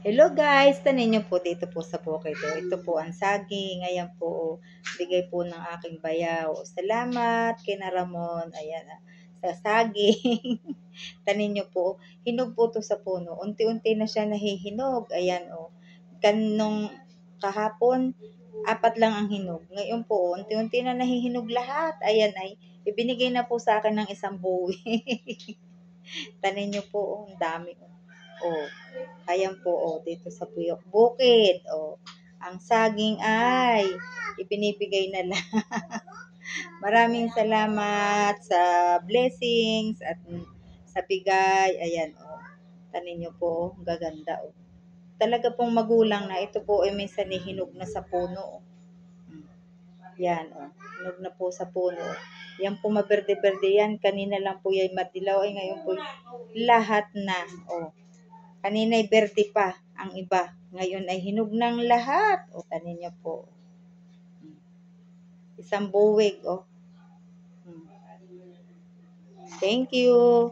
Hello guys, tanin niyo po dito po sa bukid. Ito po ang saging. Ayan po, bigay po ng aking bayaw. Salamat kina Ramon. Ayan, sa saging. Tanin niyo po, hinog po to sa puno. Unti-unti na siya nahihinog. Ayan Kanong kahapon, 4 lang ang hinog. Ngayon po, unti-unti na nahihinog lahat. Ayan ay, ibinigay na po sa akin ng isang buwi. Tanin niyo po, ang dami. Ayan po, dito sa Puyok Bukid. Ang saging ay ibinibigay na lang. Maraming salamat sa blessings at sa bigay. Ayan, tanin niyo po, gaganda. Talaga pong magulang na ito po ay minsan hinog na sa puno. Yan, hinog na po sa puno. Yan po maberde-berde yan. Kanina lang po yan madilaw. Ay ngayon po lahat na. Kanina'y berde pa ang iba. Ngayon ay hinog ng lahat. Tanin niyo po. Isang buwig. Thank you.